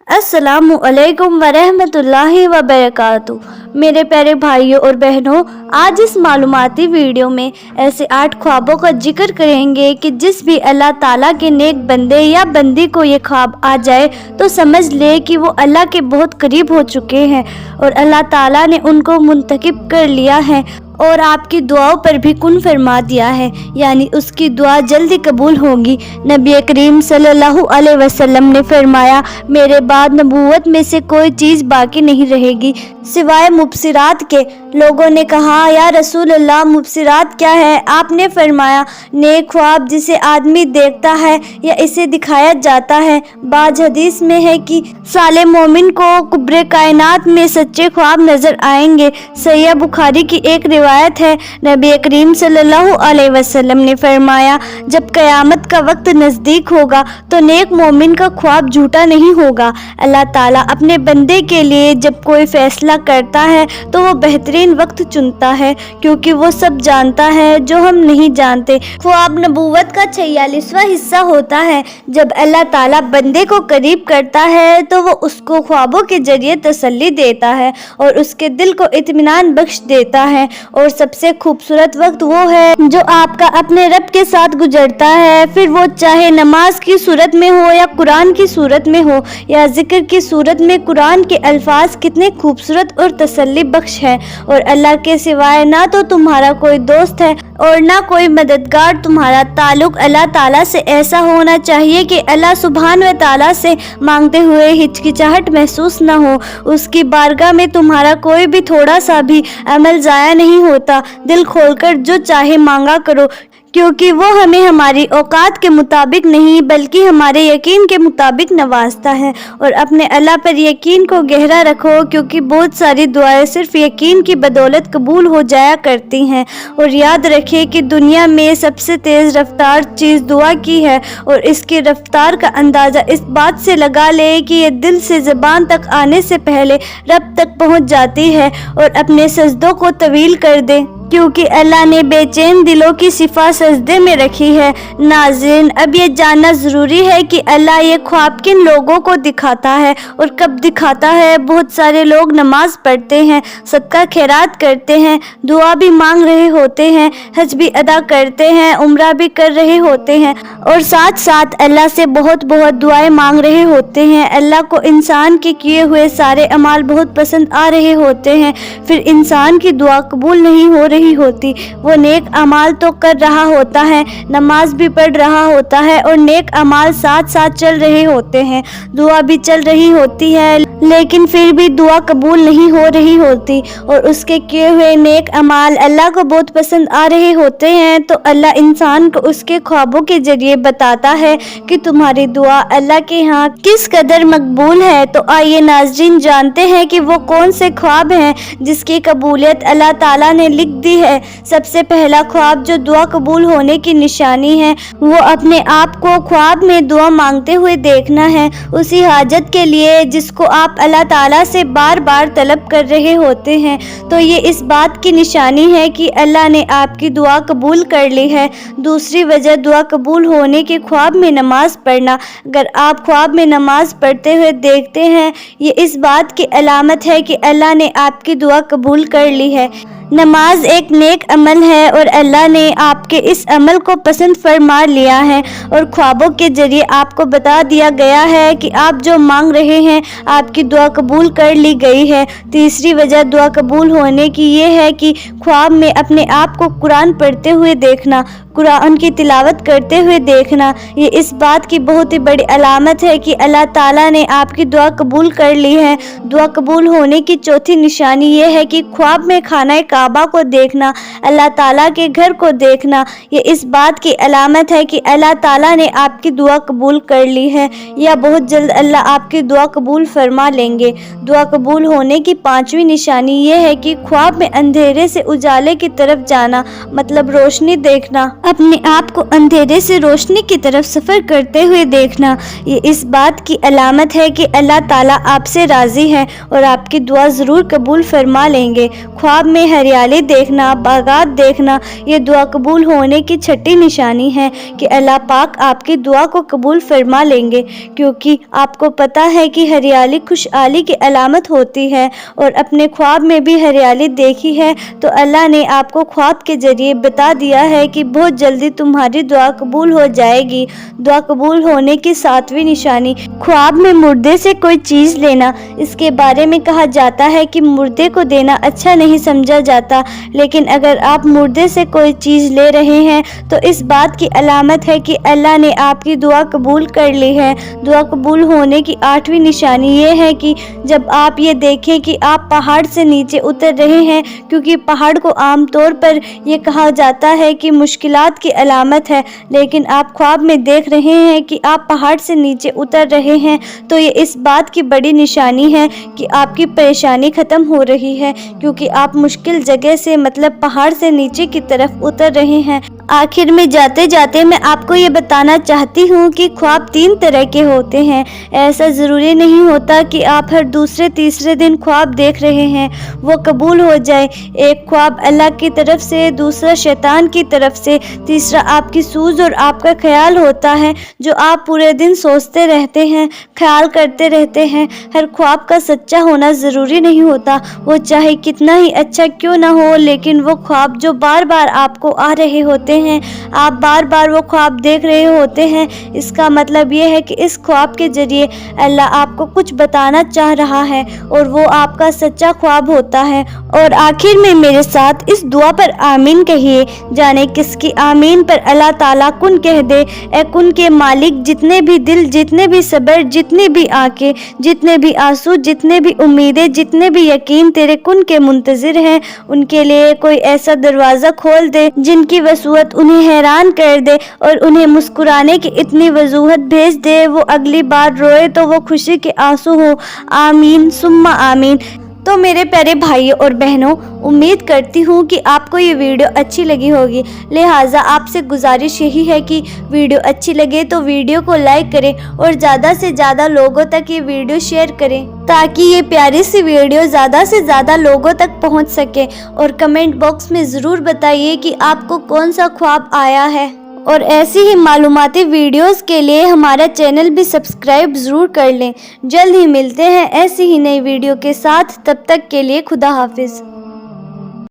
अस्सलामु अलैकुम वरहमतुल्लाहि वबरकातुहू। मेरे प्यारे भाइयों और बहनों, आज इस मालूमाती वीडियो में ऐसे 8 ख्वाबों का जिक्र करेंगे कि जिस भी अल्लाह ताला के नेक बंदे या बंदी को ये ख्वाब आ जाए तो समझ ले कि वो अल्लाह के बहुत करीब हो चुके हैं और अल्लाह ताला ने उनको मुंतखब कर लिया है और आपकी दुआओं पर भी कुन फरमा दिया है, यानी उसकी दुआ जल्दी कबूल होगी। नबी करीम सल्लल्लाहु अलैहि वसल्लम ने फरमाया, मेरे बाद नबूवत में से कोई चीज़ बाकी नहीं रहेगी सिवाय मुबसिरात के। लोगों ने कहा, या रसूल अल्लाह, मुबसिरात क्या है? आपने फरमाया, नेक ख्वाब जिसे आदमी देखता है या इसे दिखाया जाता है। बाज हदीस में है कि साले मोमिन को कुब्रे कायनात में सच्चे ख्वाब नजर आएंगे। सहीह बुखारी की एक रिवायत है, नबी करीम सल्लल्लाहु अलैहि वसल्लम ने फरमाया, जब क़यामत का वक्त नज़दीक होगा तो नेक मोमिन का ख्वाब झूठा नहीं होगा। अल्लाह ताला अपने बंदे के लिए जब कोई फैसला करता है तो वो बेहतरीन वक्त चुनता है, क्योंकि वो सब जानता है जो हम नहीं जानते। ख्वाब नबूवत का 46वां हिस्सा होता है। जब अल्लाह ताला बंदे को करीब करता है तो वो उसको ख्वाबों के जरिए तसल्ली देता है और उसके दिल को इत्मीनान बख्श देता है। और सबसे खूबसूरत वक्त वो है जो आपका अपने रब के साथ गुजरता है, फिर वो चाहे नमाज की सूरत में हो या कुरान की सूरत में हो या जिक्र की सूरत में। कुरान के अल्फाज कितने खूबसूरत और तसल्ली बख्श है। और अल्लाह के सिवाय ना तो तुम्हारा कोई दोस्त है और ना कोई मददगार। तुम्हारा ताल्लुक अल्लाह ताला से ऐसा होना चाहिए कि अल्लाह सुब्हान व ताला से मांगते हुए हिचकिचाहट महसूस न हो। उसकी बारगाह में तुम्हारा कोई भी थोड़ा सा भी अमल ज़ाया नहीं होता। दिल खोलकर जो चाहे मांगा करो, क्योंकि वो हमें हमारी औकात के मुताबिक नहीं बल्कि हमारे यकीन के मुताबिक नवाजता है। और अपने अल्लाह पर यकीन को गहरा रखो, क्योंकि बहुत सारी दुआएं सिर्फ यकीन की बदौलत कबूल हो जाया करती हैं। और याद रखिए कि दुनिया में सबसे तेज़ रफ्तार चीज़ दुआ की है और इसकी रफ्तार का अंदाज़ा इस बात से लगा ले कि ये दिल से ज़बान तक आने से पहले रब तक पहुँच जाती है। और अपने सजदों को तवील कर दे, क्योंकि अल्लाह ने बेचैन दिलों की सिफा सजदे में रखी है। नाज़रीन, अब ये जानना ज़रूरी है कि अल्लाह ये ख्वाब किन लोगों को दिखाता है और कब दिखाता है। बहुत सारे लोग नमाज पढ़ते हैं, सदका खैरात करते हैं, दुआ भी मांग रहे होते हैं, हज भी अदा करते हैं, उम्रा भी कर रहे होते हैं और साथ साथ अल्लाह से बहुत बहुत दुआएं मांग रहे होते हैं। अल्लाह को इंसान के किए हुए सारे अमाल बहुत पसंद आ रहे होते हैं, फिर इंसान की दुआ कबूल नहीं हो रही होती। वो नेक अमाल तो कर रहा होता है, नमाज भी पढ़ रहा होता है और नेक अमाल साथ साथ चल रहे होते हैं, दुआ भी चल रही होती है, लेकिन फिर भी दुआ कबूल नहीं हो रही होती। और उसके किए हुए नेक अमाल अल्लाह को बहुत पसंद आ रहे होते हैं, तो अल्लाह इंसान को उसके ख्वाबों के जरिए बताता है कि तुम्हारी दुआ अल्लाह के यहाँ किस कदर मकबूल है। तो आइए नाज़रीन, जानते हैं कि वो कौन से ख्वाब हैं जिसकी कबूलियत अल्लाह ताला ने लिख दी है। सबसे पहला ख्वाब जो दुआ कबूल होने की निशानी है, वो अपने आप को ख्वाब में दुआ मांगते हुए देखना है, उसी हाजत के लिए जिसको आप अल्लाह ताला से बार बार तलब कर रहे होते हैं। तो ये इस बात की निशानी है कि अल्लाह ने आपकी दुआ कबूल कर ली है। दूसरी वजह दुआ कबूल होने के ख्वाब में नमाज पढ़ना। अगर आप ख्वाब में नमाज पढ़ते हुए देखते हैं, ये इस बात की अलामत है कि अल्लाह ने आपकी दुआ कबूल कर ली है। नमाज एक नेक अमल है और अल्लाह ने आपके इस अमल को पसंद फरमा लिया है और ख्वाबों के जरिए आपको बता दिया गया है कि आप जो मांग रहे हैं आपकी दुआ कबूल कर ली गई है। तीसरी वजह दुआ कबूल होने की ये है कि ख्वाब में अपने आप को कुरान पढ़ते हुए देखना, कुरान की तिलावत करते हुए देखना। ये इस बात की बहुत ही बड़ी अलामत है कि अल्लाह ताला ने आपकी दुआ कबूल कर ली है। दुआ कबूल होने की चौथी निशानी ये है कि ख्वाब में खाना काबा को देखना, अल्लाह ताला के घर को देखना। ये इस बात की अलामत है कि अल्लाह ताला ने आपकी दुआ कबूल कर ली है या बहुत जल्द अल्लाह आपकी दुआ कबूल फरमा लेंगे। दुआ कबूल होने की पांचवी निशानी ये है कि ख्वाब में अंधेरे से उजाले की तरफ जाना, मतलब रोशनी देखना, अपने आप को अंधेरे से रोशनी की तरफ सफ़र करते हुए देखना। ये इस बात की अलामत है कि अल्लाह ताला आपसे राज़ी है और आपकी दुआ ज़रूर कबूल फरमा लेंगे। ख्वाब में हरी हरियाली देखना, बागात देखना, ये दुआ कबूल होने की छठी निशानी है कि अल्लाह पाक आपकी दुआ को कबूल फरमा लेंगे, क्योंकि आपको पता है कि हरियाली खुशहाली की अलामत होती है। और अपने ख्वाब में भी हरियाली देखी है तो अल्लाह ने आपको ख्वाब के जरिए बता दिया है कि बहुत जल्दी तुम्हारी दुआ कबूल हो जाएगी। दुआ कबूल होने की 7वीं निशानी, ख्वाब में मुर्दे से कोई चीज़ लेना। इसके बारे में कहा जाता है कि मुर्दे को देना अच्छा नहीं समझा जाता, लेकिन अगर आप मुर्दे से कोई चीज़ ले रहे हैं तो इस बात की अलामत है कि अल्लाह ने आपकी दुआ कबूल कर ली है। दुआ कबूल होने की 8वीं निशानी ये है कि जब आप ये देखें कि आप पहाड़ से नीचे उतर रहे हैं, क्योंकि पहाड़ को आम तौर पर ये कहा जाता है कि मुश्किलात की अलामत है, लेकिन आप ख्वाब में देख रहे हैं कि आप पहाड़ से नीचे उतर रहे हैं, तो ये इस बात की बड़ी निशानी है कि आपकी परेशानी ख़त्म हो रही है, क्योंकि आप मुश्किल जगह से मतलब पहाड़ से नीचे की तरफ उतर रहे हैं। आखिर में जाते जाते मैं आपको ये बताना चाहती हूँ कि ख्वाब 3 तरह के होते हैं। ऐसा ज़रूरी नहीं होता कि आप हर दूसरे तीसरे दिन ख्वाब देख रहे हैं वो कबूल हो जाए। एक ख्वाब अल्लाह की तरफ से, दूसरा शैतान की तरफ से, तीसरा आपकी सूझ और आपका ख्याल होता है जो आप पूरे दिन सोचते रहते हैं, ख्याल करते रहते हैं। हर ख्वाब का सच्चा होना ज़रूरी नहीं होता, वो चाहे कितना ही अच्छा क्यों ना हो, लेकिन वो ख्वाब जो बार बार आपको आ रहे होते हैं, आप बार बार वो ख्वाब देख रहे होते हैं, इसका मतलब ये है कि इस ख्वाब के जरिए अल्लाह आपको कुछ बताना चाह रहा है और वो आपका सच्चा ख्वाब होता है। और आखिर में मेरे साथ इस दुआ पर आमीन कहिए। जाने किसकी आमीन पर अल्लाह ताला कुन कह दे। ए कुन के मालिक, जितने भी दिल, जितने भी सब्र, जितनी भी आंखें, जितने भी आंसू, जितने भी उम्मीदें, जितने भी यकीन तेरे कुन के मुंतजिर हैं, उनके लिए कोई ऐसा दरवाज़ा खोल दे जिनकी वसूअत उन्हें हैरान कर दे और उन्हें मुस्कुराने की इतनी वजूहत भेज दे वो अगली बार रोए तो वो खुशी के आंसू हो। आमीन सुम्मा आमीन। तो मेरे प्यारे भाइयों और बहनों, उम्मीद करती हूँ कि आपको ये वीडियो अच्छी लगी होगी। लिहाजा आपसे गुजारिश यही है कि वीडियो अच्छी लगे तो वीडियो को लाइक करें और ज़्यादा से ज़्यादा लोगों तक ये वीडियो शेयर करें, ताकि ये प्यारी सी वीडियो ज़्यादा से ज़्यादा लोगों तक पहुँच सके। और कमेंट बॉक्स में ज़रूर बताइए कि आपको कौन सा ख्वाब आया है। और ऐसी ही मालूमाती वीडियोस के लिए हमारा चैनल भी सब्सक्राइब ज़रूर कर लें। जल्द ही मिलते हैं ऐसी ही नई वीडियो के साथ, तब तक के लिए खुदा हाफिज़।